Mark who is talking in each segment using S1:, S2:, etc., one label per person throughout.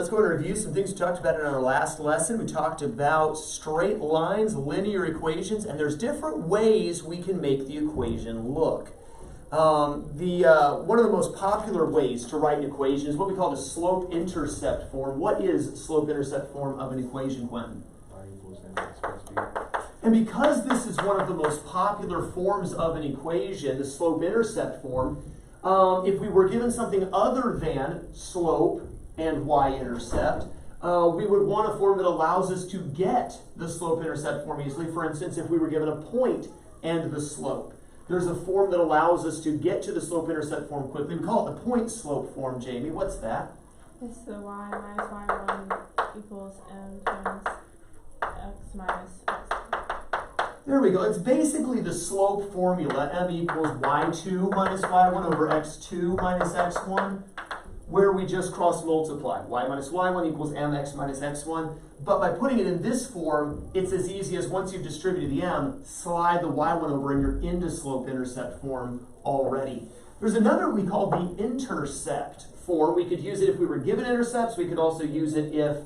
S1: let's go and review some things we talked about in our last lesson. We talked about straight lines, linear equations, and there's different ways we can make the equation look. One of the most popular ways to write an equation is what we call the slope-intercept form. What is slope-intercept form of an equation, Quentin?
S2: Y equals mx plus b.
S1: And because this is one of the most popular forms of an equation, the slope-intercept form, if we were given something other than slope and y-intercept, we would want a form that allows us to get the slope-intercept form easily. For instance, if we were given a point and the slope, there's a form that allows us to get to the slope-intercept form quickly. We call it the point-slope form, Jamie. What's that?
S3: It's the y minus y1 equals m times x minus x.
S1: There we go. It's basically the slope formula, m equals y2 minus y1 over x2 minus x1, where we just cross multiply. Y minus y1 equals mx minus x1. But by putting it in this form, it's as easy as once you've distributed the m, slide the y1 over and you're into slope-intercept form already. There's another we call the intercept form. We could use it if we were given intercepts. We could also use it if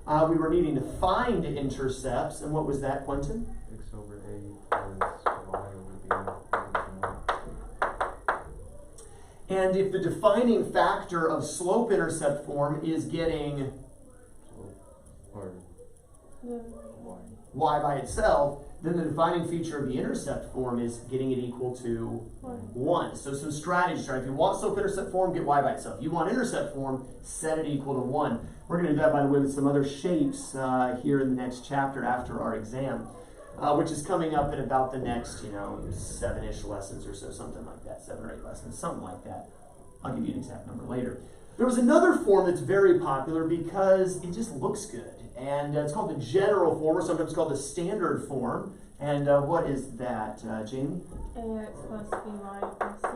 S1: we were needing to find intercepts. And what was that, Quentin?
S2: X over a plus y over b.
S1: And if the defining factor of slope-intercept form is getting y by itself, then the defining feature of the intercept form is getting it equal to 1. So some strategies, right? If you want slope-intercept form, get y by itself. You want intercept form, set it equal to 1. We're going to do that, by the way, with some other shapes here in the next chapter after our exam, which is coming up in about the next, 7-ish lessons or so, something like that, 7 or 8 lessons, something like that. I'll give you an exact number later. There was another form that's very popular because it just looks good. And it's called the general form, or sometimes called the standard form. And what is that, Jamie?
S3: Ax plus by plus c.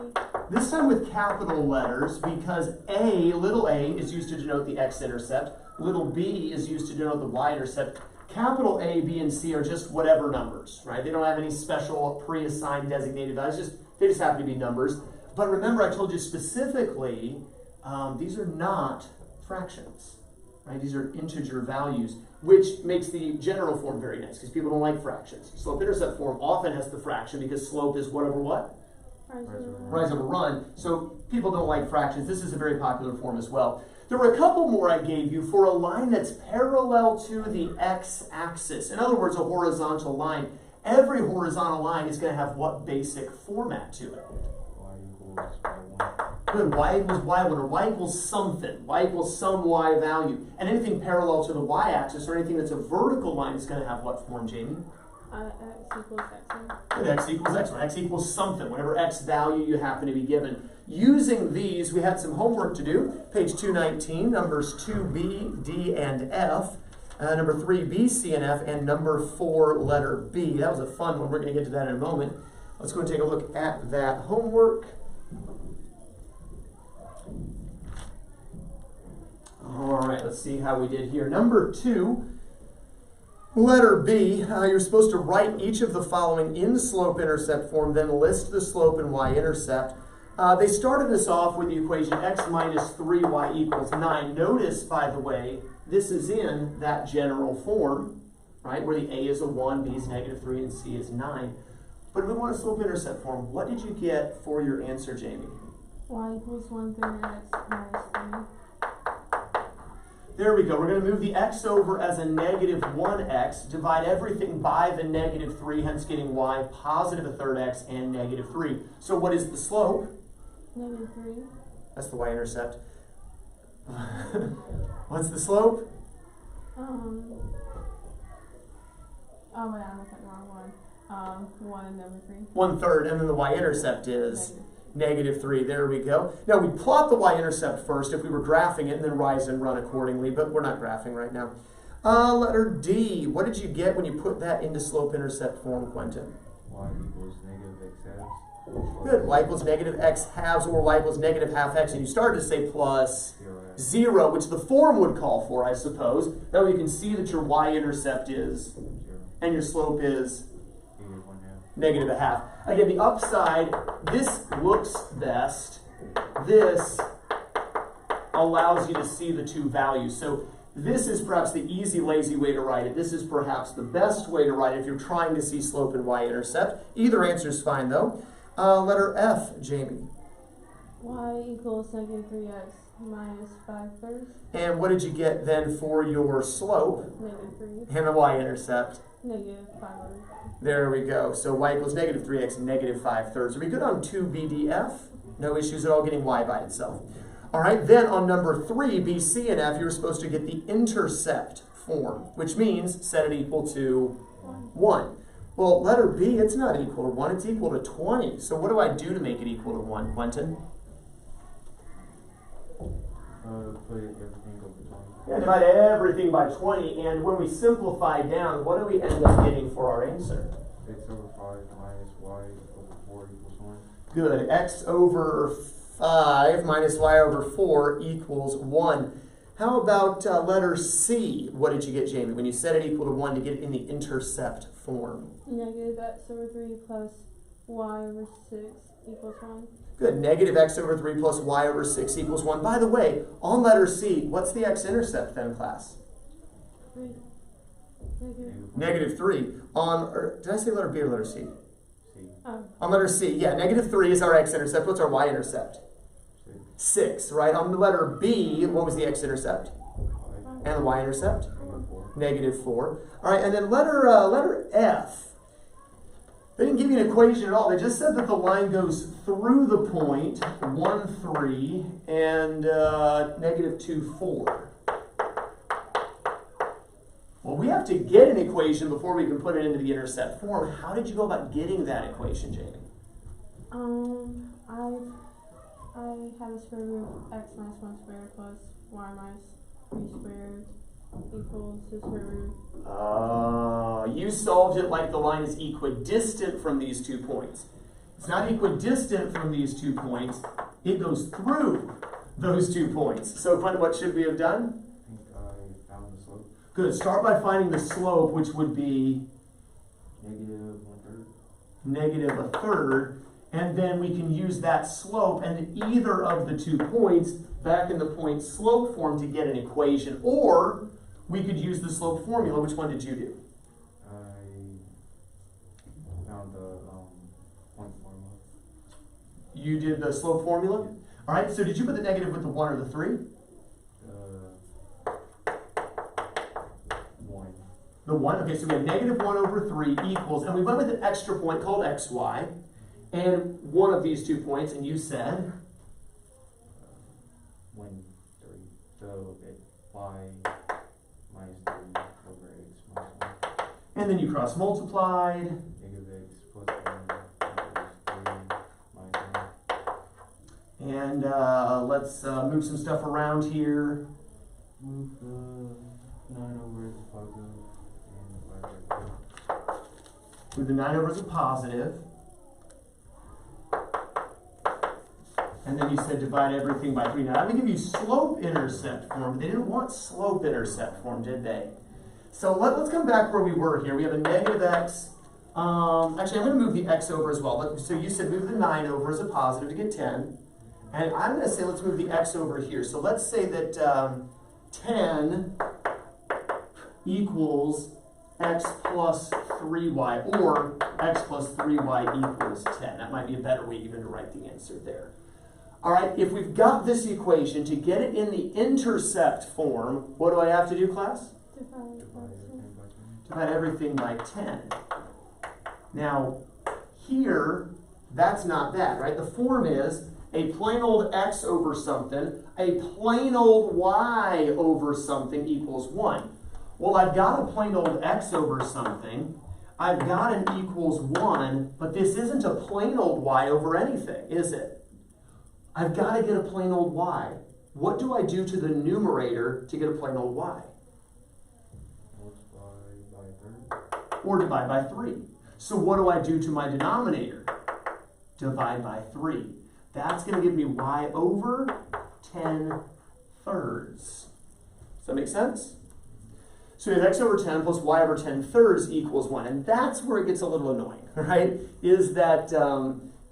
S1: This time with capital letters, because little a is used to denote the x-intercept, little b is used to denote the y-intercept. Capital A, B, and C are just whatever numbers, right? They don't have any special pre-assigned designated values. They just happen to be numbers. But remember, I told you specifically, these are not fractions. Right? These are integer values, which makes the general form very nice because people don't like fractions. Slope-intercept form often has the fraction because slope is what over what? Rise over run. So people don't like fractions. This is a very popular form as well. There were a couple more I gave you for a line that's parallel to the x-axis. In other words, a horizontal line. Every horizontal line is going to have what basic format to it?
S2: Y equals y1.
S1: Good. Y equals y1, or y equals something. Y equals some y value. And anything parallel to the y-axis, or anything that's a vertical line, is going to have what form, Jamie?
S3: X equals x1.
S1: Good. X equals x1. X equals something, whatever x value you happen to be given. Using these, we had some homework to do. Page 219, numbers 2b, d, and f. Number 3, b, c, and f. And number 4, letter b. That was a fun one. We're going to get to that in a moment. Let's go and take a look at that homework. All right, let's see how we did here. Number 2, letter B, you're supposed to write each of the following in slope-intercept form, then list the slope and y-intercept. They started us off with the equation x minus 3y equals 9. Notice, by the way, this is in that general form, right, where the a is a 1, b is negative 3, and c is 9. But we want a slope-intercept form. What did you get for your answer, Jamie?
S3: Y equals 1/3 x minus 3.
S1: There we go. We're going to move the x over as a negative 1x, divide everything by the negative 3, hence getting y positive a third x and negative 3. So what is the slope?
S3: Negative 3.
S1: That's the y-intercept. What's the slope?
S3: Oh wait, I looked at the wrong one. 1 and negative 3.
S1: 1/3, and then the y-intercept is negative 3. There we go. Now we plot the y-intercept first if we were graphing it, and then rise and run accordingly, but we're not graphing right now. Letter D. What did you get when you put that into slope-intercept form, Quentin?
S2: Y equals negative x halves.
S1: Good. Y equals negative x halves, or y equals negative half x, and you started to say plus 0, which the form would call for, I suppose. That way you can see that your y-intercept is
S2: 0.
S1: and your slope is
S2: Negative 1/2.
S1: negative a half. Again, the upside, this looks best. This, allows you to see the two values. So this is perhaps the easy, lazy way to write it. This is perhaps the best way to write it if you're trying to see slope and y-intercept. Either answer is fine, though. Letter F, Jamie.
S3: Y equals negative 3x minus 5/3.
S1: And what did you get then for your slope
S3: Negative 3.
S1: and the y-intercept?
S3: Negative 5/5.
S1: There we go. So y equals negative 3x, negative 5/3. Are we good on 2BDF? No issues at all getting y by itself. All right, then on number 3, B, C, and F, you were supposed to get the intercept form, which means set it equal to 1. Well, letter B, it's not equal to 1, it's equal to 20. So what do I do to make it equal to 1, Quentin?
S2: Put everything over 20.
S1: Yeah, divide everything by 20, and when we simplify down, what do we end up getting for our answer?
S2: X over 5 minus y over 4 equals 1.
S1: Good. X over 5 minus y over 4 equals 1. How about letter C? What did you get, Jamie, when you set it equal to 1 to get it in the intercept form?
S3: Negative x over 3 plus y over 6 equals 1.
S1: Good. Negative x over 3 plus y over 6 equals 1. By the way, on letter C, what's the x-intercept then, class?
S3: 3. Negative.
S1: Negative 3. Did I say letter B or letter C?
S2: C.
S3: Oh.
S1: On letter C, yeah, negative 3 is our x-intercept. What's our y-intercept? 6, right? On the letter B, what was the x-intercept?
S2: 5.
S1: And the y-intercept?
S2: Negative 4.
S1: Negative 4. All right, and then letter F. They didn't give you an equation at all. They just said that the line goes through the point, 1, 3, and negative 2, 4. Well, we have to get an equation before we can put it into the intercept form. How did you go about getting that equation, Jamie?
S3: I have a square root of x minus 1 squared plus y minus 3 squared equals the square root.
S1: You solved it like the line is equidistant from these 2 points. It's not equidistant from these 2 points. It goes through those 2 points. So, Quentin, what should we have done?
S2: I think I found the slope.
S1: Good. Start by finding the slope, which would be
S2: Negative 1/3.
S1: negative 1/3. And then we can use that slope and either of the 2 points back in the point slope form to get an equation. Or we could use the slope formula. Which one did you do?
S2: I found the point formula.
S1: You did the slope formula? All right, so did you put the negative with the 1 or the 3?
S2: 1.
S1: The 1. Okay, so we have negative 1 over 3 equals, and we went with an extra point called xy, and one of these 2 points, and you said?
S2: 1, 3. So y minus 3 over x minus 1.
S1: And then you cross multiplied.
S2: Negative x plus 1 equals 3 minus 1.
S1: And let's move some stuff around here.
S2: Move the 9 over as a positive and the 5 right there.
S1: Move the 9 over as a positive. And then you said divide everything by 3. Now, I'm going to give you slope-intercept form. They didn't want slope-intercept form, did they? So let's come back where we were here. We have a negative x. Actually, I'm going to move the x over as well. So you said move the 9 over as a positive to get 10. And I'm going to say let's move the x over here. So let's say that 10 equals x plus 3y, or x plus 3y equals 10. That might be a better way even to write the answer there. All right, if we've got this equation, to get it in the intercept form, what do I have to do, class? Divide everything by 10. Now, here, that's not that, right? The form is a plain old x over something, a plain old y over something equals 1. Well, I've got a plain old x over something, I've got an equals 1, but this isn't a plain old y over anything, is it? I've got to get a plain old y. What do I do to the numerator to get a plain old y?
S2: Multiply by 3.
S1: Or divide by 3. So what do I do to my denominator? Divide by 3. That's going to give me y over 10 thirds. Does that make sense? So we have x over 10 plus y over 10 thirds equals 1. And that's where it gets a little annoying, right? Is that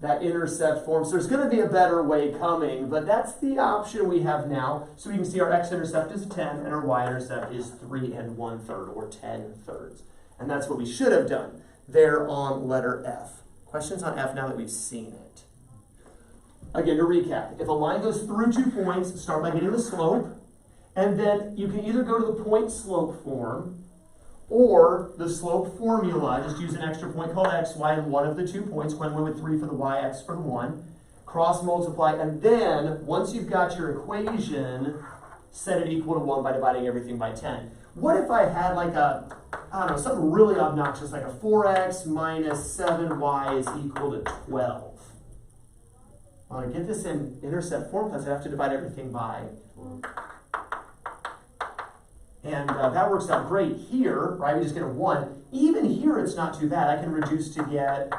S1: that intercept form. So there's going to be a better way coming, but that's the option we have now. So we can see our x-intercept is 10 and our y-intercept is 3 1/3 or 10/3. And that's what we should have done there on letter F. Questions on F now that we've seen it? Again, to recap, if a line goes through 2 points, start by getting the slope, and then you can either go to the point slope form or the slope formula. Just use an extra point called x, y in one of the 2 points. When we with 3 for the y, x for the 1. Cross multiply, and then once you've got your equation, set it equal to 1 by dividing everything by 10. What if I had like a, I don't know, something really obnoxious, like a 4x minus 7y is equal to 12. Well, to get this in intercept form, plus I have to divide everything by 12. And that works out great here, right? We just get a 1. Even here, it's not too bad. I can reduce to get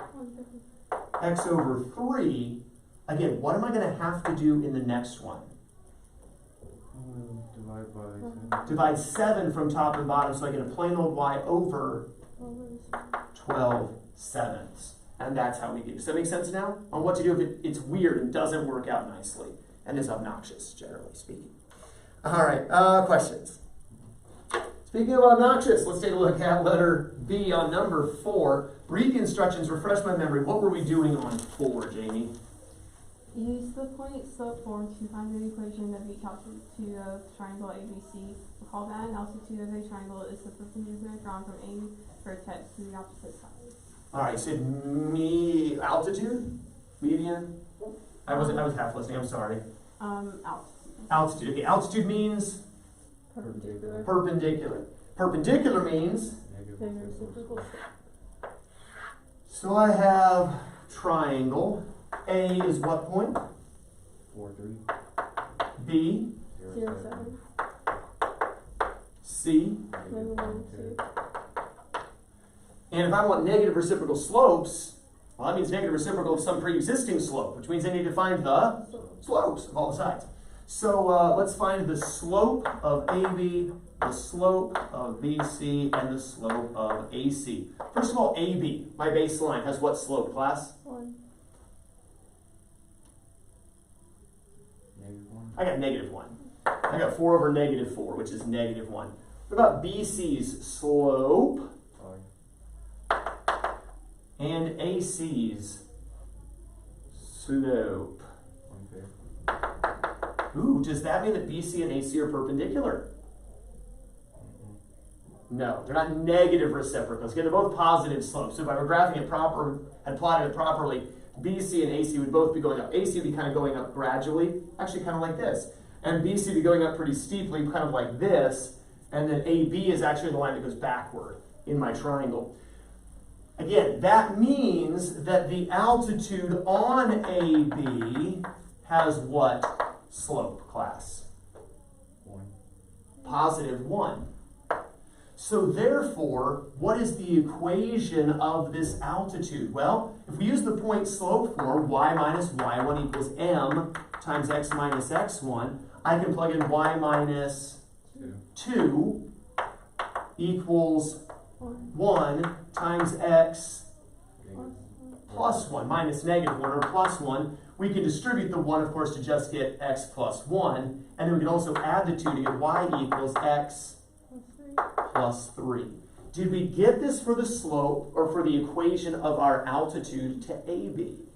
S1: x over 3. Again, what am I going to have to do in the next one?
S2: Divide by 7.
S1: Divide 7 from top and bottom, so I get a plain old y over 12 sevenths. And that's how we get it. Does that make sense now? On what to do if it's weird and doesn't work out nicely and is obnoxious, generally speaking. All right, questions? Speaking of obnoxious, let's take a look at letter B on number 4. Read the instructions, refresh my memory. What were we doing on 4, Jamie?
S3: Use the point slope form to find the equation of each altitude of triangle ABC. Recall that an altitude of a triangle is the perpendicular drawn from a vertex to the opposite side.
S1: All right, so altitude? Median? I was half listening, I'm sorry.
S3: Altitude.
S1: Altitude. Okay, altitude means?
S3: Perpendicular.
S1: Perpendicular. Perpendicular means?
S3: Reciprocal.
S1: So I have triangle. A is what point?
S2: 4, 3.
S1: B?
S3: 0, 7.
S1: C?
S3: 1, 2.
S1: And if I want negative reciprocal slopes, well, that means negative reciprocal of some pre-existing slope, which means I need to find the slopes of all the sides. So let's find the slope of AB, the slope of BC, and the slope of AC. First of all, AB, my baseline, has what slope, class?
S3: 1.
S2: -1.
S1: I got -1. I got 4 over -4, which is -1. What about BC's slope?
S2: 5.
S1: And AC's slope?
S2: 1/5.
S1: Ooh, does that mean that BC and AC are perpendicular? No, they're not negative reciprocals. They're both positive slopes. So if I were graphing it proper and plotted it properly, BC and AC would both be going up. AC would be kind of going up gradually, actually kind of like this. And BC would be going up pretty steeply, kind of like this. And then AB is actually the line that goes backward in my triangle. Again, that means that the altitude on AB has what slope, class?
S2: 1.
S1: Positive 1. So therefore, what is the equation of this altitude? Well, if we use the point slope form, y minus y1 equals m times x minus x1, I can plug in y minus 2 equals 1 times x plus 1, minus -1 or plus 1. We can distribute the 1, of course, to just get x plus 1. And then we can also add the 2 to get y equals x plus 3. Did we get this for the slope or for the equation of our altitude to AB?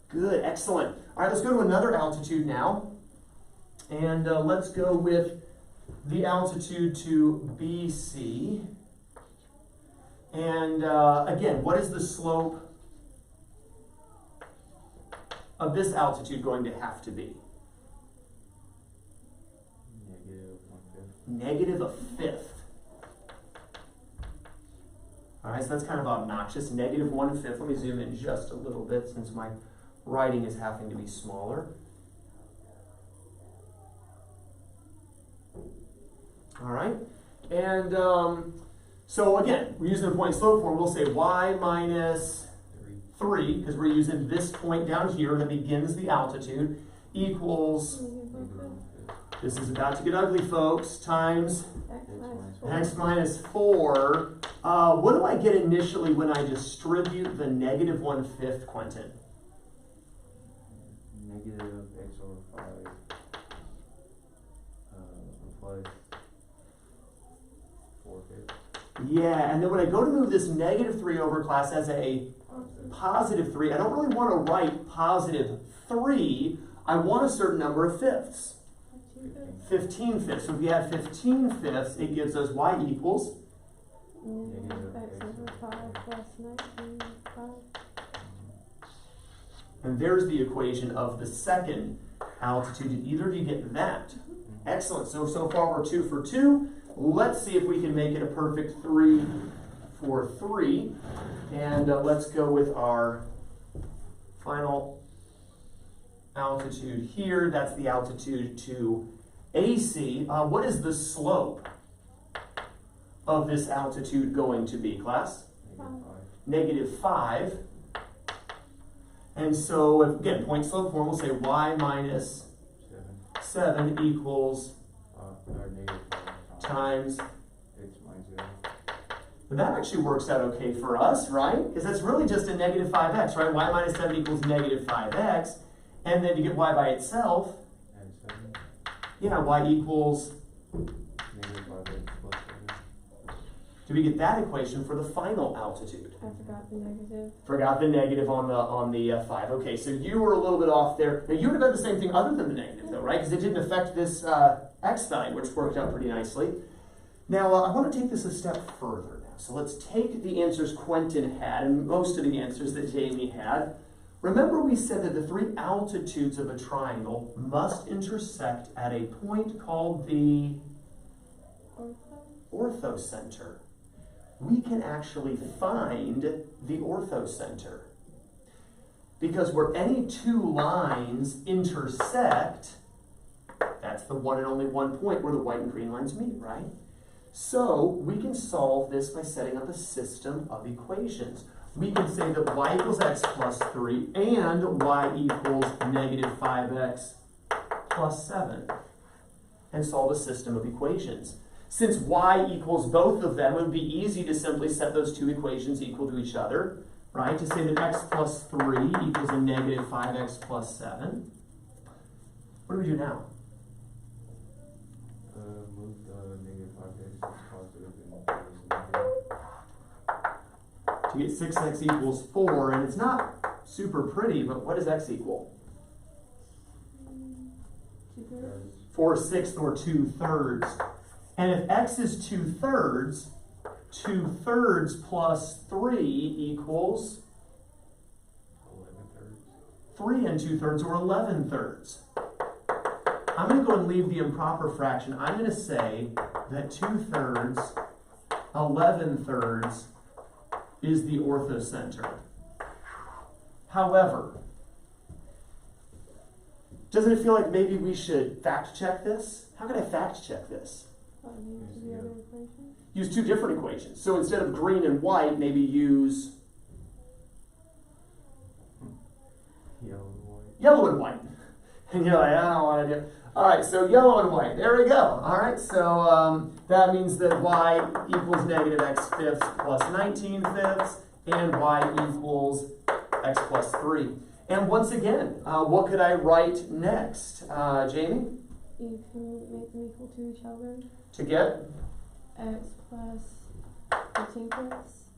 S1: Good, excellent. All right, let's go to another altitude now. And let's go with the altitude to BC. And again, what is the slope of this altitude going to have to be? -1/5. All right, so that's kind of obnoxious. -1/5. Let me zoom in just a little bit since my writing is having to be smaller. All right, and so again, we're using the point slope form. We'll say y minus 3, because we're using this point down here that begins the altitude, equals This is about to get ugly, folks. Times
S3: X minus 4.
S1: x minus 4. What do I get initially when I distribute the negative 1/5, Quentin?
S2: Negative x over 5 plus 4/5.
S1: Yeah, and then when I go to move this negative 3 over, class, as a positive 3, I don't really want to write positive 3. I want a certain number of fifths. 15 fifths. So if we add 15 fifths, it gives us y equals
S3: Negative x over 5 plus 19, 5.
S1: And there's the equation of the second altitude. Did either of you get that? Excellent. So far we're 2 for 2. Let's see if we can make it a perfect 3 for 3. And let's go with our final altitude here. That's the altitude to AC. What is the slope of this altitude going to be, class?
S2: Negative 5.
S1: -5. And so, again, point slope form, we'll say y minus 7 equals
S2: Negative 5
S1: times.
S2: x minus 0.
S1: But that actually works out okay for us, right? Because that's really just a negative 5x, right? Y minus 7 equals negative 5x. And then to get y by itself,
S2: And 7.
S1: yeah, y equals,
S2: Negative 5x plus 7.
S1: do we get that equation for the final altitude?
S3: I forgot the negative.
S1: Forgot the negative on the 5. Okay, so you were a little bit off there. Now, you would have done the same thing other than the negative, though, right? Because it didn't affect this x value, which worked out pretty nicely. Now, I want to take this a step further now. So let's take the answers Quentin had and most of the answers that Jamie had. Remember we said that the 3 altitudes of a triangle must intersect at a point called the orthocenter. We can actually find the orthocenter. Because where any 2 lines intersect, that's the one and only one point where the white and green lines meet, right? So we can solve this by setting up a system of equations. We can say that y equals x plus 3 and y equals negative 5x plus 7 and solve a system of equations. Since y equals both of them, it would be easy to simply set those 2 equations equal to each other, right? To say that x plus 3 equals a negative 5x plus 7. What do we do now?
S2: Move the negative 5x positive and negative.
S1: To get 6x equals 4, and it's not super pretty, but what does x equal? 4/6 or 2/3. And if x is 2/3, 2/3 plus 3 equals
S2: 11/3.
S1: 3 and 2/3 or 11/3. I'm going to go and leave the improper fraction. I'm going to say that 2/3, 11/3 is the orthocenter. However, doesn't it feel like maybe we should fact check this? How can I fact check this?
S3: Use the other equation.
S1: Use 2 different equations. So instead of green and white, maybe use
S2: Yellow and white.
S1: yellow and white. And you're like, I don't want to do. All right, so yellow and white. There we go. All right, so that means that y equals negative x fifths plus 19 fifths, and y equals x plus 3. And once again, what could I write next? Jamie?
S3: You can make them equal to each other.
S1: To get?
S3: X plus 15 fifths.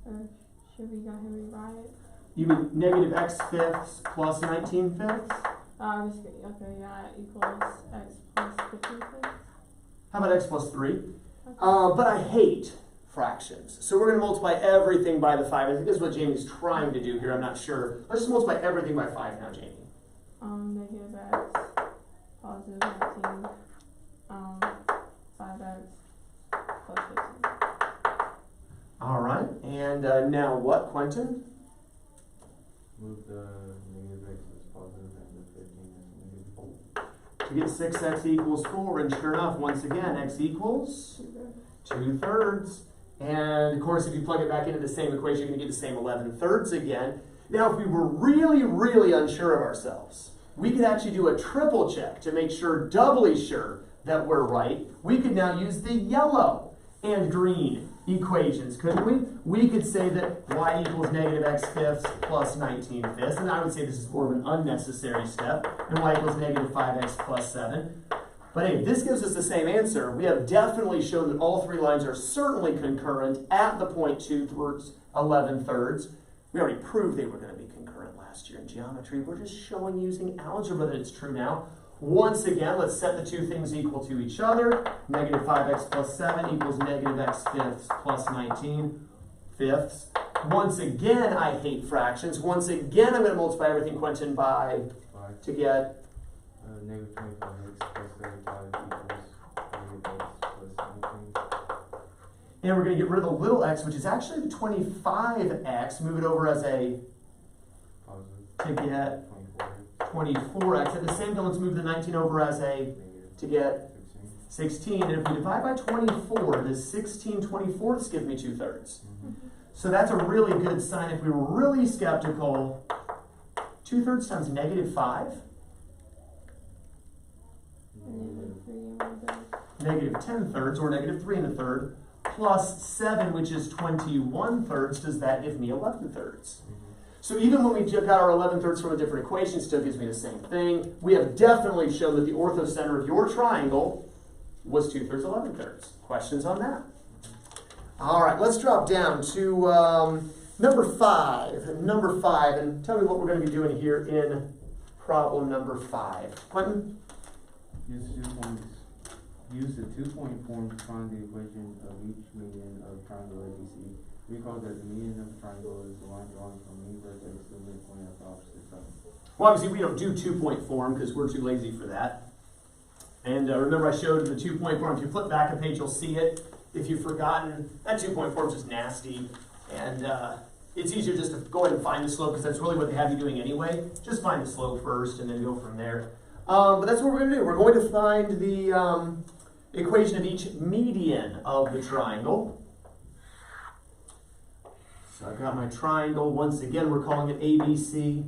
S3: Or should we go ahead and rewrite it?
S1: You mean negative x fifths plus 19 fifths?
S3: I'm just kidding. Okay, yeah, equals x plus 15 fifths.
S1: How about x plus 3?
S3: Okay.
S1: But I hate fractions. So we're going to multiply everything by the 5. I think this is what Jamie's trying to do here. I'm not sure. Let's just multiply everything by 5 now, Jamie.
S3: Negative x, positive 19, 5x plus 15.
S1: All right. And now what, Quentin?
S2: Move the negative x as positive and the 15 as negative.
S1: To get 6x equals 4. And sure enough, once again, x equals 2/3. And of course, if you plug it back into the same equation, you're going to get the same 11/3 again. Now, if we were really, really unsure of ourselves, we could actually do a triple check to make sure, doubly sure, that we're right. We could now use the yellow and green equations, couldn't we? We could say that y equals negative x fifths plus 19 fifths, and I would say this is more of an unnecessary step, and y equals negative 5x plus 7. But hey, if this gives us the same answer, we have definitely shown that all three lines are certainly concurrent at the point 2 thirds, 11 thirds. We already proved they were going to be concurrent last year in geometry. We're just showing using algebra that it's true now. Once again, let's set the two things equal to each other. Negative 5x plus 7 equals negative x fifths plus 19 fifths. Once again, I hate fractions. Once again, I'm going to multiply everything, Quentin, by
S2: 5.
S1: to get
S2: Negative 25x plus 35 equals negative x plus 19.
S1: and we're going to get rid of the little x, which is actually the 25x, move it over as a
S2: Positive.
S1: to get
S2: 24.
S1: 24x. At the same time, let's move the 19 over as a
S2: Negative
S1: to get
S2: 16.
S1: 16. And if we divide by 24, does 16 24ths give me 2 thirds? So that's a really good sign. If we were really skeptical, 2 thirds times negative 5, negative 10 thirds, or negative 3 and a third, plus 7, which is 21 thirds, does that give me 11 thirds? So even when we got our 11 thirds from a different equation, it still gives me the same thing. We have definitely shown that the orthocenter of your triangle was 2 thirds, 11 thirds. Questions on that? All right, let's drop down to number 5. Number 5, and tell me what we're going to be doing here in problem number 5. Quentin?
S2: Use the 2-point form to find the equation of each median of triangle ABC. Recall that the median of the triangle is the line drawn from any vertex to the midpoint of the opposite side.
S1: Well, obviously we don't do 2-point form because we're too lazy for that. And remember I showed the 2-point form. If you flip back a page, you'll see it. If you've forgotten, that 2-point form is just nasty. And it's easier just to go ahead and find the slope because that's really what they have you doing anyway. Just find the slope first and then go from there. But that's what we're going to do. We're going to find the equation of each median of the triangle. So I've got my triangle. Once again, we're calling it ABC.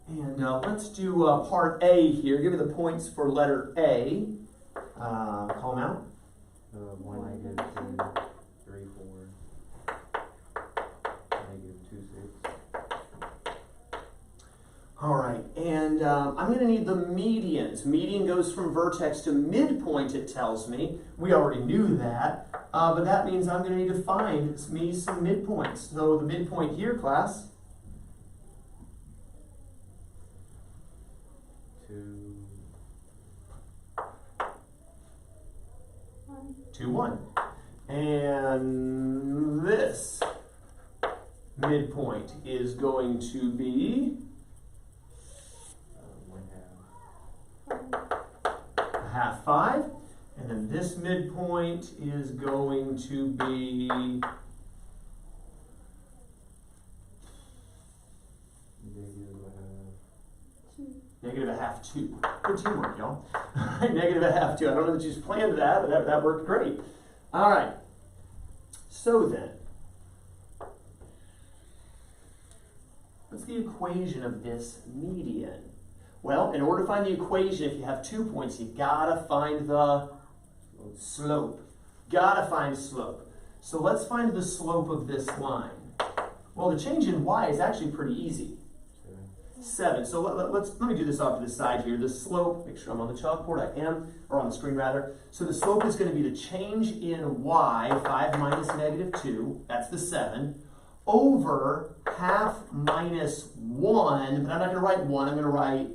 S1: And let's do part A here. Give me the points for letter A. Call them out.
S2: 1, negative 2, 3, 4, negative 2, 6.
S1: All right, and I'm going to need the medians. Median goes from vertex to midpoint, it tells me. We already knew that, but that means I'm going to need to find me some midpoints. So the midpoint here, class, 2, 1. And this midpoint is going to be 1/2, 5. And then this midpoint is going to be negative 1/2, 2. Good teamwork, y'all. Negative 1/2, 2. I don't know that you just planned that, but that worked great. All right. So then, what's the equation of this median? Well, in order to find the equation, if you have 2 points, you gotta find the slope. Gotta find slope. So let's find the slope of this line. Well, the change in y is actually pretty easy. 7. So let me do this off to the side here. The slope, make sure I'm on the chalkboard, I am, or on the screen rather. So the slope is going to be the change in y, 5 minus negative 2, that's the 7, over 1/2 minus 1, but I'm not going to write 1, I'm going to write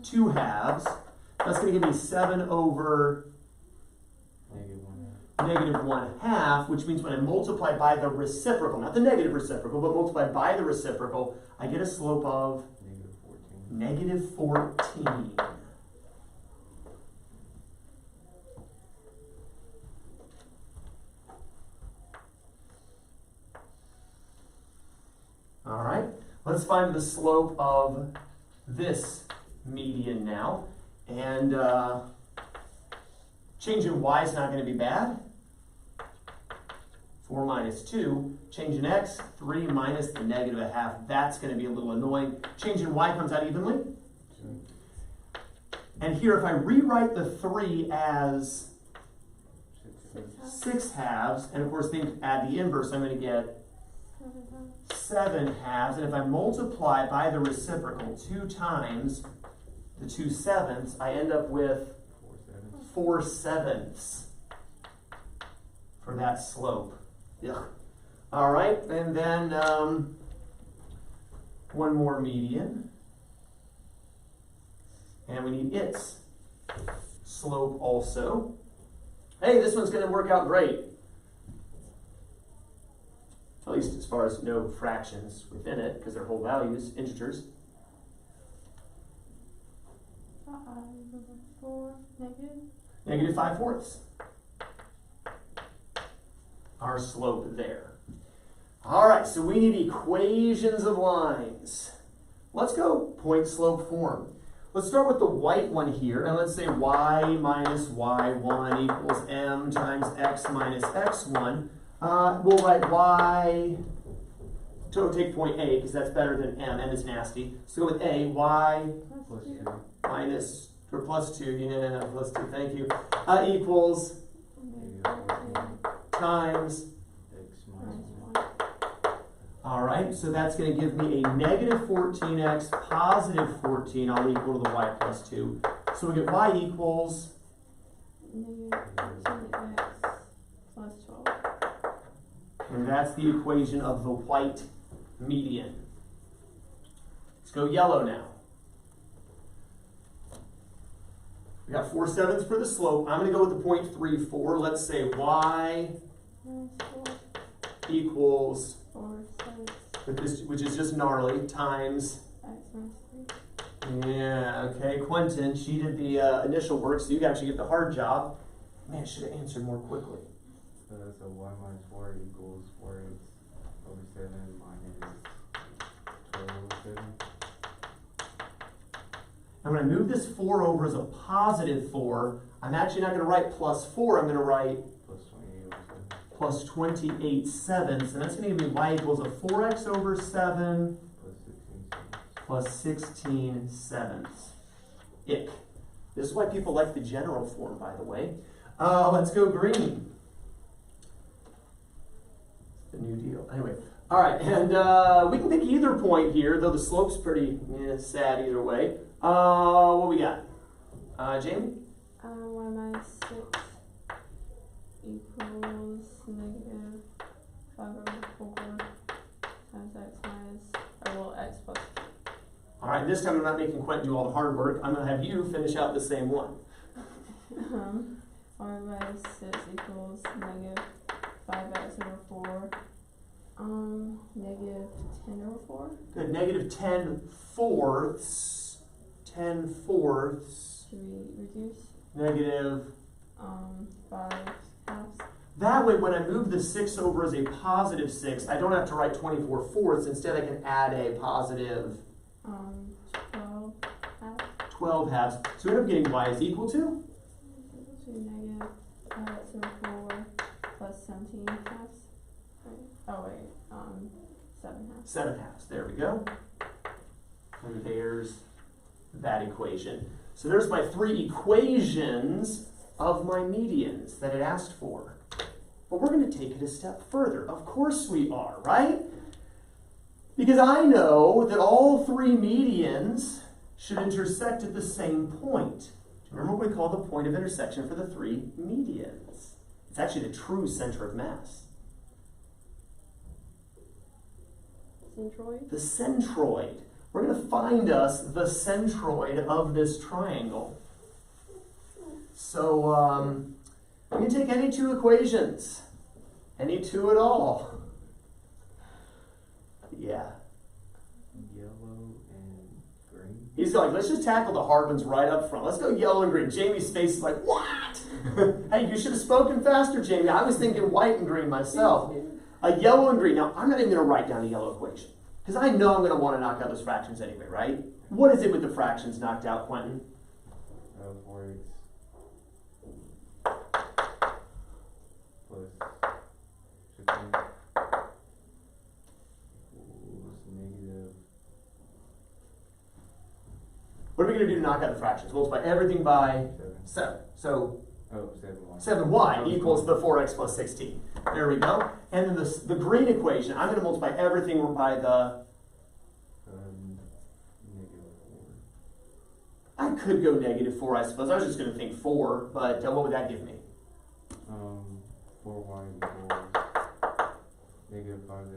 S1: 2 halves. That's going to give me 7 over negative 1/2, which means when I multiply by the reciprocal, not the negative reciprocal, but multiply by the reciprocal, I get a slope of negative 14. All right, let's find the slope of this median now. And change in y is not going to be bad. 4 minus 2. Change in x, 3 minus the negative a half. That's going to be a little annoying. Change in y comes out evenly. And here, if I rewrite the 3 as 6 halves, and of course add the inverse, I'm going to get 7 halves. And if I multiply by the reciprocal 2 times the 2 sevenths, I end up with 4 sevenths for that slope. Yeah. All right, and then one more median. And we need its slope also. Hey, this one's going to work out great. At least as far as no fractions within it, because they're whole values, integers.
S3: 4 negative.
S1: Negative 5/4. Our slope there. All right, so we need equations of lines. Let's go point slope form. Let's start with the white one here, and let's say y minus y1 equals m times x minus x1. We'll write y, so take point A, because that's better than m is nasty. So go with A, y
S2: Plus 2.
S1: minus, or plus 2, yeah, plus 2, thank you, equals times,
S2: X minus 1.
S1: all right, so that's going to give me a negative 14x, positive 14, I'll equal to the y plus 2. So we get y equals
S3: Negative 14x plus 12.
S1: and that's the equation of the white median. Let's go yellow now. We got 4 sevenths for the slope. I'm going to go with the 0.34. Let's say y
S3: Minus 4.
S1: equals,
S3: 4 sevenths.
S1: which is just gnarly, times,
S3: X minus 3.
S1: yeah, okay, Quentin, she did the initial work, so you actually get the hard job. Man, I should have answered more quickly.
S2: So y minus 4 equals 4x over 7 minus 12 over 7.
S1: And when I move this 4 over as a positive 4, I'm actually not going to write plus 4, I'm going to write
S2: Plus 28 over 7.
S1: plus 28 sevenths, and that's going to give me y equals a 4x over 7
S2: Plus 16 7.
S1: plus 16 sevenths. Ick. This is why people like the general form, by the way. Let's go green. The new deal. Anyway, all right, and we can pick either point here, though the slope's pretty sad either way. What we got? Jamie?
S3: 1 minus 6 equals negative 5 over 4 times x minus, x plus 2.
S1: All right, this time I'm not making Quentin do all the hard work. I'm going to have you finish out the same one.
S3: 1 minus 6 equals negative 5x over 4. Negative 10 over 4.
S1: Good, negative 10 fourths. 10 fourths.
S3: Should we reduce?
S1: Negative.
S3: 5 halves.
S1: That way, when I move the 6 over as a positive 6, I don't have to write 24 fourths. Instead, I can add a positive
S3: 12 halves.
S1: 12 halves. So we end up getting y is equal to?
S3: So negative 5x over 4 plus 17 halves. Oh wait, 7 halves.
S1: 7 halves. There we go. And there's that equation. So there's my 3 equations of my medians that it asked for. But we're going to take it a step further. Of course we are, right? Because I know that all 3 medians should intersect at the same point. Remember what we call the point of intersection for the 3 medians. It's actually the true center of mass.
S3: Centroid?
S1: The centroid. We're going to find us the centroid of this triangle. So, we can take any 2 equations. Any 2 at all. Yeah.
S2: Yellow and green.
S1: He's like, let's just tackle the hard ones right up front. Let's go yellow and green. Jamie's face is like, what? Hey, you should have spoken faster, Jamie. I was thinking white and green myself. A yellow and green. Now, I'm not even going to write down a yellow equation. Because I know I'm going to want to knock out those fractions anyway, right? What is it with the fractions knocked out, Quentin?
S2: 4x plus 15
S1: are we going to do to knock out the fractions? Multiply everything by 7. So 7y equals the 4x plus 16. There we go. And then the green equation, I'm going to multiply everything by the... I could go -4, I suppose. I was just going to think 4, but what would that give me?
S2: 4y equals -5x plus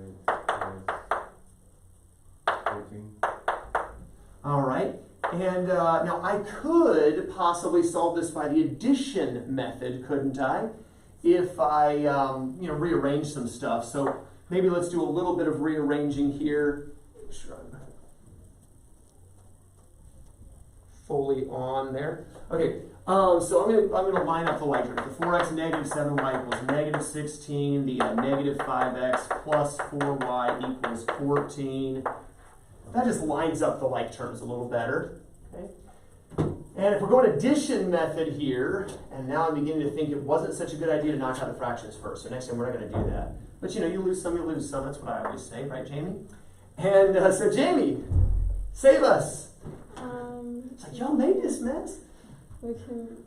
S2: 14.
S1: All right. And now I could possibly solve this by the addition method, couldn't I? If I, rearrange some stuff. So maybe let's do a little bit of rearranging here. Sure. Fully on there. Okay. So I'm gonna line up the like terms. The 4x -7y equals -16. The -5x plus 4y equals 14. That just lines up the like terms a little better. Okay. And if we're going addition method here, and now I'm beginning to think it wasn't such a good idea to knock out the fractions first. So next time we're not going to do that. But you lose some, you lose some. That's what I always say, right, Jamie? And so Jamie, save us. It's like, y'all made this mess.
S3: We can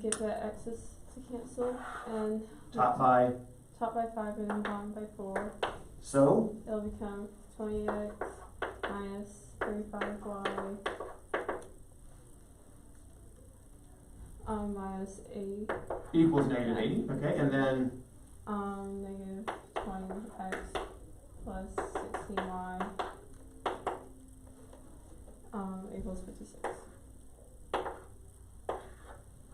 S3: get the x's to cancel and
S1: Top by
S3: 5 and bottom by 4.
S1: so
S3: It'll become 20x minus 35y minus 8
S1: equals -80. Okay, and then
S3: negative 20x plus 16y equals 56.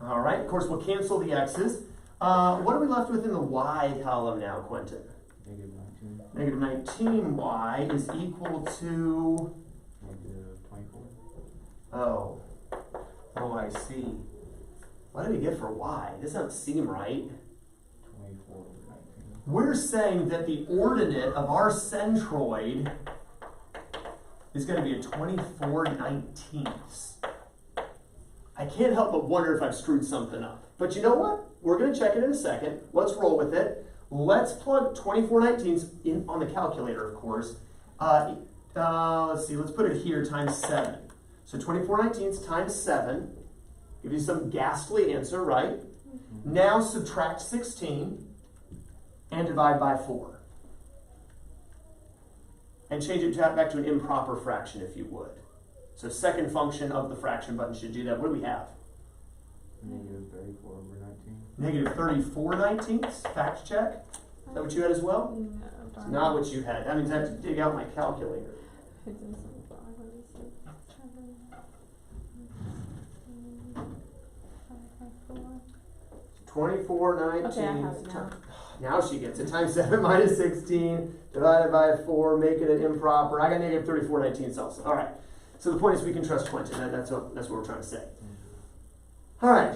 S1: all right. Of course, we'll cancel the x's. What are we left with in the y column now, Quentin?
S2: -19.
S1: -19y is equal to...
S2: -24.
S1: Oh, I see. What did we get for y? This doesn't seem right.
S2: 24 over 19.
S1: We're saying that the ordinate of our centroid is going to be a 24/19. I can't help but wonder if I've screwed something up. But you know what? We're going to check it in a second. Let's roll with it. Let's plug 24/19s in on the calculator, of course. Let's see, let's put it here times 7. So 24/19s times 7. Give you some ghastly answer, right? Mm-hmm. Now subtract 16 and divide by 4. And change it back to an improper fraction if you would. So second function of the fraction button should do that. What do we have?
S2: -34 over 19.
S1: -34/19. Fact check. Is that what you had as well?
S3: No,
S1: It's not what you had. That means I have to dig out my calculator.
S3: it doesn't bother.
S1: 24/19.
S3: Okay, I have it now.
S1: Now she gets it. Times 7 minus 16 divided by 4, making it improper. I got -34/19 also. All right. So the point is we can trust Quentin. That's what we're trying to say. All right.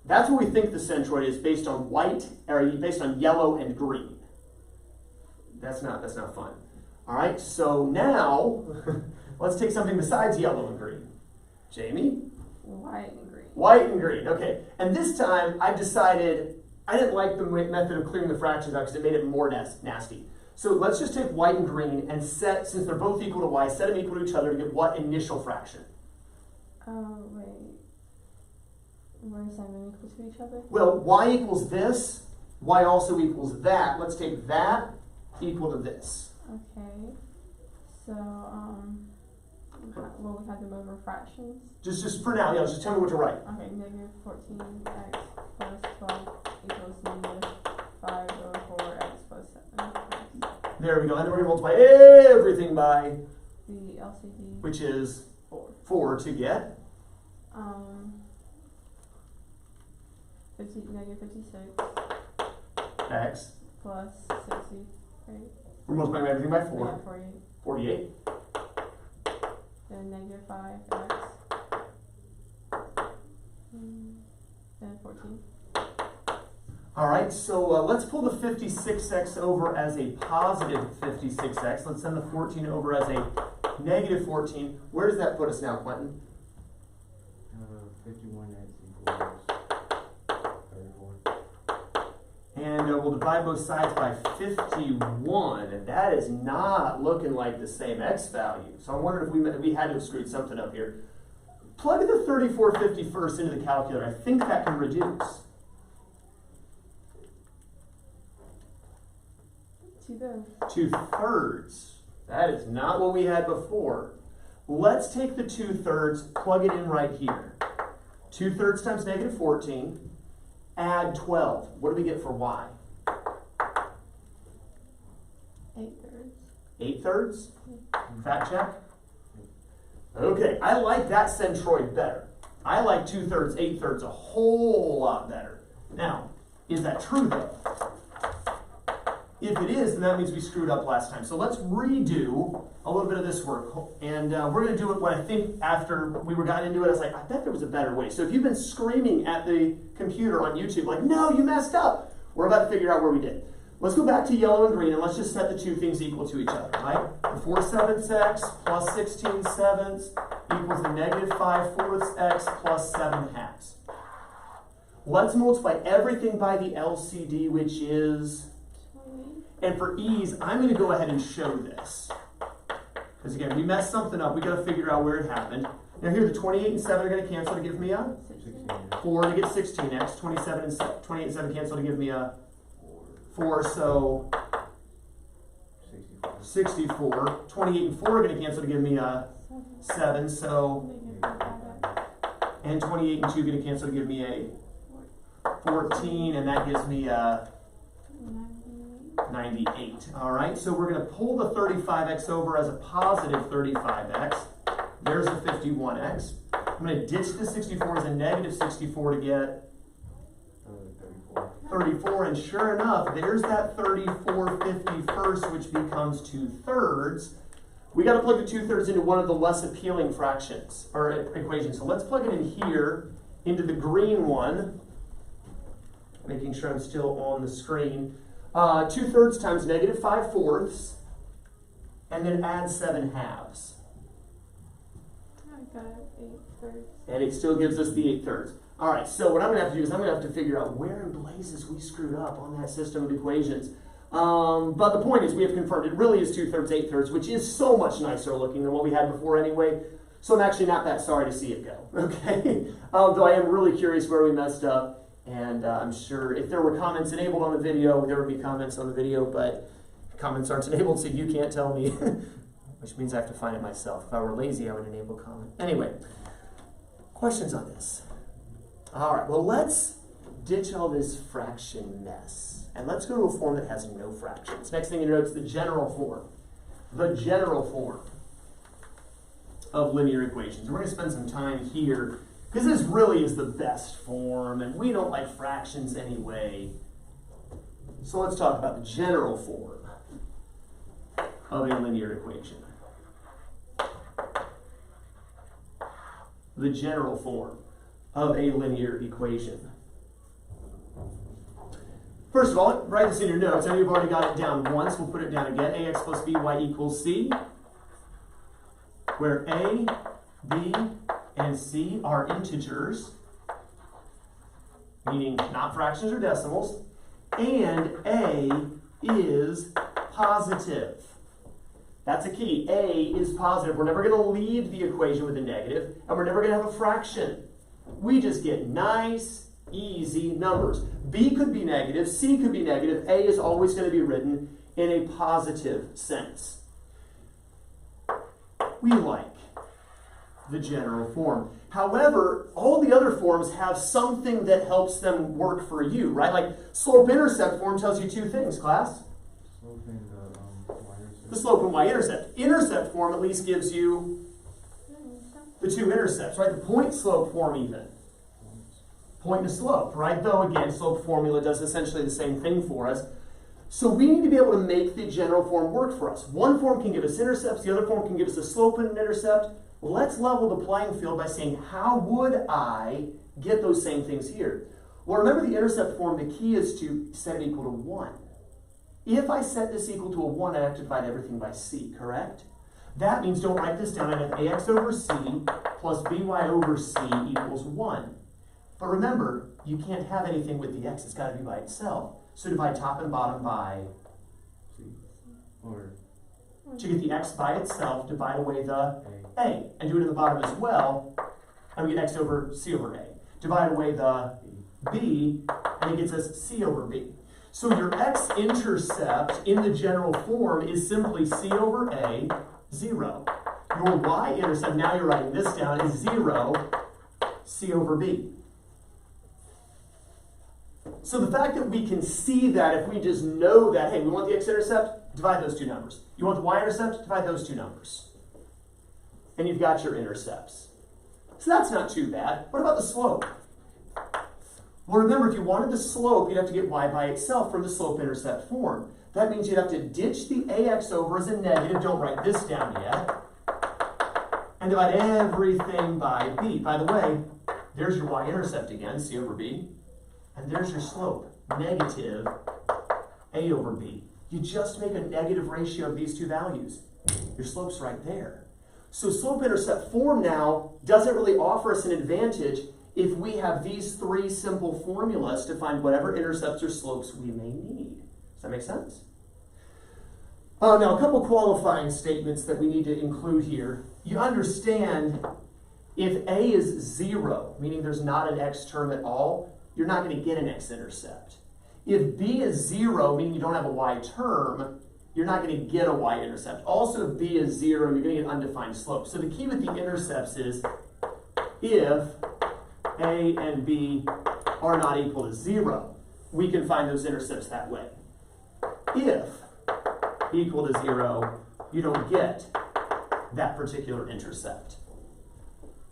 S1: That's what we think the centroid is based on based on yellow and green. That's not fun. All right. So now let's take something besides yellow and green. Jamie?
S3: White and green.
S1: White and green. Okay. And this time I've decided I didn't like the method of clearing the fractions out because it made it more nasty. So let's just take white and green and set, since they're both equal to y, set them equal to each other to get what initial fraction?
S3: Wait. Where is that equal to each other?
S1: Well, y equals this, y also equals that. Let's take that equal to this.
S3: Okay. So, we have them over fractions.
S1: Just for now, just tell me what to write.
S3: Okay, -14x plus 12 equals -5 over 4x plus 7.
S1: There we go. And then we're going to multiply everything by,
S3: The LCD.
S1: which is
S3: 4.
S1: 4 to get.
S3: -56
S1: X.
S3: plus 60, right?
S1: We're multiplying everything by 4.
S3: Yeah, 48.
S1: 48.
S3: Then -5x. Then 14.
S1: All right, so let's pull the 56x over as a positive 56x. Let's send the 14 over as a negative 14. Where does that put us now, Quentin?
S2: 51x equals 34.
S1: And we'll divide both sides by 51. And that is not looking like the same x value. So I wonder if we had to have screwed something up here. Plug the 34/51st into the calculator. I think that can reduce. 2/3. That is not what we had before. Let's take the 2/3, plug it in right here. 2/3 times -14, add 12. What do we get for y?
S3: 8/3.
S1: 8/3? Fact check? Okay, I like that centroid better. I like 2/3, 8/3 a whole lot better. Now, is that true though? If it is, then that means we screwed up last time. So let's redo a little bit of this work. And we're going to do it when I think after we got into it, I was like, I bet there was a better way. So if you've been screaming at the computer on YouTube, like, no, you messed up, we're about to figure out where we did. Let's go back to yellow and green, and let's just set the two things equal to each other, right? 4/7 x plus 16/7 equals the -5/4 x plus 7/2. Let's multiply everything by the LCD, which is... And for ease, I'm going to go ahead and show this. Because again, we messed something up. We got to figure out where it happened. Now here, the 28 and 7 are going to cancel to give me a 4 to get 16x. 28 and 7 cancel to give me a 4, so 64. 28 and 4 are going to cancel to give me a 7, so... And 28 and 2 are going to cancel to give me a 14, and that gives me a 98. All right, so we're going to pull the 35x over as a positive 35x. There's a 51x. I'm going to ditch the 64 as a negative 64 to get 34. And sure enough, there's that 34/51st, which becomes 2/3. We got to plug the 2/3 into one of the less appealing fractions, or equations. So let's plug it in here into the green one, making sure I'm still on the screen. 2/3 times -5/4, and then add 7/2.
S3: I got 8/3.
S1: And it still gives us the 8/3. All right, so what I'm going to have to do is I'm going to have to figure out where in blazes we screwed up on that system of equations. But the point is we have confirmed it really is 2/3, 8/3, which is so much nicer looking than what we had before anyway. So I'm actually not that sorry to see it go, okay? Though I am really curious where we messed up. And I'm sure if there were comments enabled on the video, there would be comments on the video, but comments aren't enabled, so you can't tell me, which means I have to find it myself. If I were lazy, I would enable comment. Anyway, questions on this? All right, well, let's ditch all this fraction mess, and let's go to a form that has no fractions. Next thing you know, it's the general form. The general form of linear equations. And we're going to spend some time here because this really is the best form, and we don't like fractions anyway. So let's talk about the general form of a linear equation. The general form of a linear equation. First of all, write this in your notes. I know you've already got it down once. We'll put it down again. Ax plus by equals c, where a, b, and c are integers, meaning not fractions or decimals, and a is positive. That's a key. A is positive. We're never going to leave the equation with a negative, and we're never going to have a fraction. We just get nice, easy numbers. B could be negative, C could be negative. A is always going to be written in a positive sense. We like the general form. However, all the other forms have something that helps them work for you, right? Like slope-intercept form tells you two things, class.
S2: Slope and y-intercept.
S1: The slope and y-intercept. Intercept form at least gives you the two intercepts, right? The point slope form even. Point to slope, right? Though again, slope formula does essentially the same thing for us. So we need to be able to make the general form work for us. One form can give us intercepts, the other form can give us a slope and an intercept. Let's level the playing field by saying, how would I get those same things here? Well, remember the intercept form, the key is to set it equal to 1. If I set this equal to a 1, I have to divide everything by c, correct? That means, don't write this down, I have ax over c plus by over c equals 1. But remember, you can't have anything with the x, it's got to be by itself. So divide top and bottom by
S2: C. Or
S1: to get the x by itself, divide away the a, and do it at the bottom as well, and we get x over c over a. Divide away the b, and it gets us c over b. So your x-intercept in the general form is simply c over a, 0. Your y-intercept, now you're writing this down, is 0, c over b. So the fact that we can see that, if we just know that, hey, we want the x-intercept, divide those two numbers. You want the y-intercept, divide those two numbers. And you've got your intercepts. So that's not too bad. What about the slope? Well, remember, if you wanted the slope, you'd have to get y by itself from the slope-intercept form. That means you'd have to ditch the ax over as a negative, don't write this down yet, and divide everything by b. By the way, there's your y-intercept again, c over b, and there's your slope, negative a over b. You just make a negative ratio of these two values. Your slope's right there. So slope-intercept form now doesn't really offer us an advantage if we have these three simple formulas to find whatever intercepts or slopes we may need. Does that make sense? Now, a couple qualifying statements that we need to include here. You understand if a is 0, meaning there's not an x term at all, you're not going to get an x-intercept. If b is 0, meaning you don't have a y term, you're not going to get a y-intercept. Also, if b is 0, you're going to get undefined slope. So the key with the intercepts is if a and b are not equal to 0, we can find those intercepts that way. If equal to 0, you don't get that particular intercept.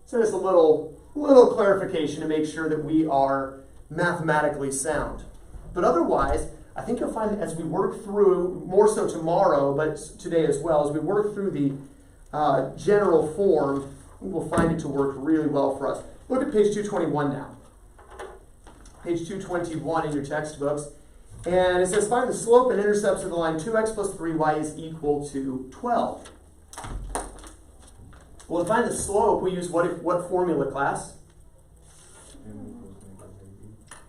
S1: So there's a little clarification to make sure that we are mathematically sound. But otherwise, I think you'll find that as we work through, more so tomorrow, but today as well, as we work through the general form, we'll find it to work really well for us. Look at page 221 now. Page 221 in your textbooks. And it says, find the slope and intercepts of the line 2x plus 3y is equal to 12. Well, to find the slope, we use what formula, class?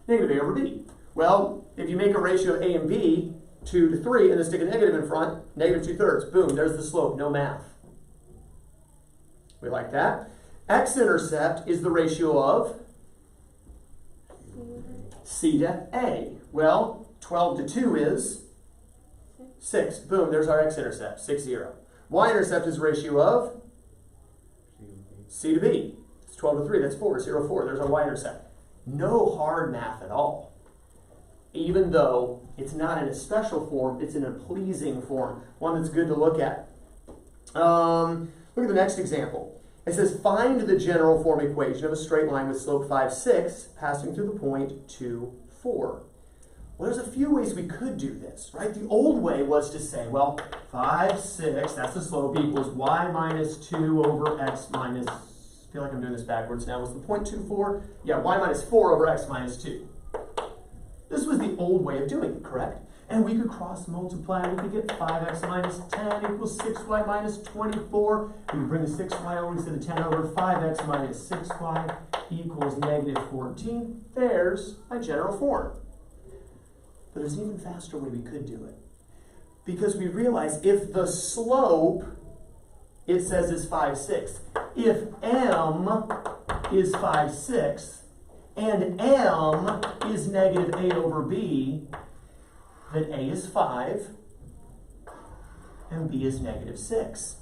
S1: Negative a over b. Well, if you make a ratio of a and b, 2 to 3, and then stick a negative in front, negative 2/3, boom, there's the slope, no math. We like that. X-intercept is the ratio of c to a. Well, 12 to 2 is 6. Boom, there's our x-intercept, 6, 0. Y-intercept is the ratio of c to b. It's 12 to 3, that's 4, 0, 4. There's our y-intercept. No hard math at all. Even though it's not in a special form, it's in a pleasing form, one that's good to look at. Look at the next example. It says, find the general form equation of a straight line with slope 5, 6, passing through the point 2, 4. Well, there's a few ways we could do this, right? The old way was to say, well, 5, 6, that's the slope, equals y minus 2 over x minus, I feel like I'm doing this backwards now. Was the point 2, 4? Yeah, y minus 4 over x minus 2. This was the old way of doing it, correct? And we could cross multiply. We could get 5x minus 10 equals 6y minus 24. We could bring the 6y over instead of 10 over. 5x minus 6y equals negative 14. There's my general form. But there's an even faster way we could do it. Because we realize if the slope, it says, is 5, 6. If m is 5, 6, and m is negative a over b, then a is 5, and b is negative 6.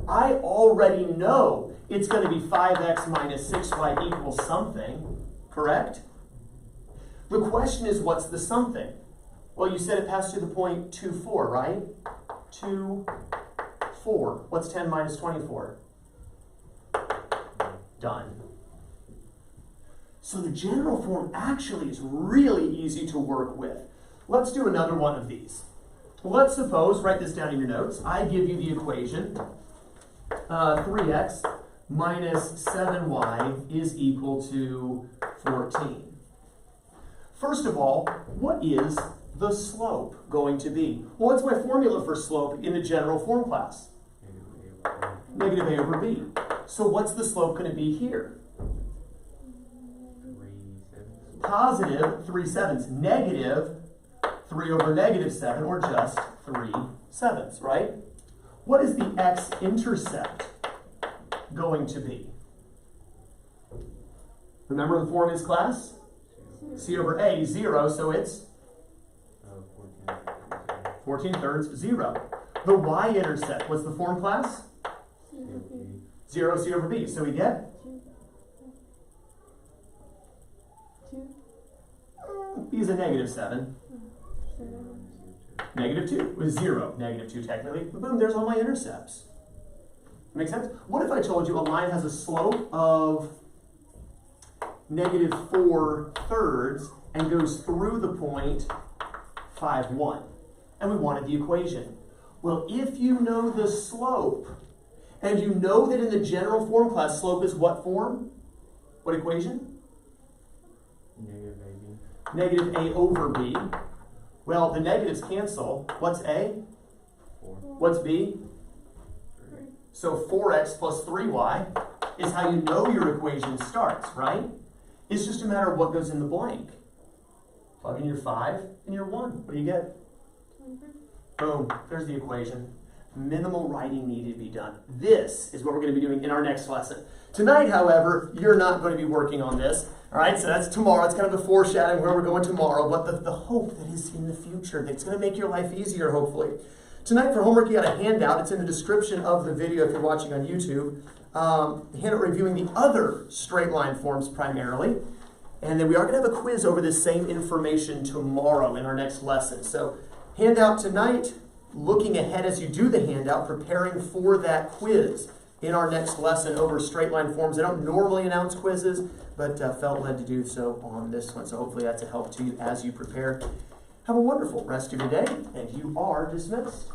S1: I already know it's going to be 5x minus 6y equals something, correct? The question is, what's the something? Well, you said it passed through the point 2, 4, right? 2, 4. What's 10 minus 24? Done. So the general form actually is really easy to work with. Let's do another one of these. Let's suppose, write this down in your notes, I give you the equation 3x minus 7y is equal to 14. First of all, what is the slope going to be? Well, what's my formula for slope in the general form class? Negative a over b. So what's the slope going to be here? Positive 3/7, negative 3 over negative 7, or just 3/7, right? What is the x-intercept going to be? Remember the form is class? C over A, 0, so it's 14 thirds, 0. The y-intercept, what's the form class? 0, C over B. So we get? 2. B is a -7. -2 was 0. -2 technically. But boom, there's all my intercepts. Make sense? What if I told you a line has a slope of -4 thirds and goes through the point 5, 1? And we wanted the equation. Well, if you know the slope, and you know that in the general form class, slope is what form? What equation? Negative A over B. Well, the negatives cancel. What's A?
S2: 4.
S1: What's B?
S2: 3.
S1: So 4x plus 3y is how you know your equation starts, right? It's just a matter of what goes in the blank. Plug in your 5 and your 1. What do you get?
S3: 23.
S1: Boom, there's the equation. Minimal writing needed to be done. This is what we're going to be doing in our next lesson. Tonight, however, you're not going to be working on this. All right, so that's tomorrow. It's kind of a foreshadowing where we're going tomorrow, but the hope that is in the future, that's going to make your life easier, hopefully. Tonight for homework, you got a handout. It's in the description of the video if you're watching on YouTube. Handout reviewing the other straight line forms primarily. And then we are going to have a quiz over this same information tomorrow in our next lesson. So handout tonight, looking ahead as you do the handout, preparing for that quiz in our next lesson over straight line forms. I don't normally announce quizzes, but felt led to do so on this one. So hopefully that's a help to you as you prepare. Have a wonderful rest of your day, and you are dismissed.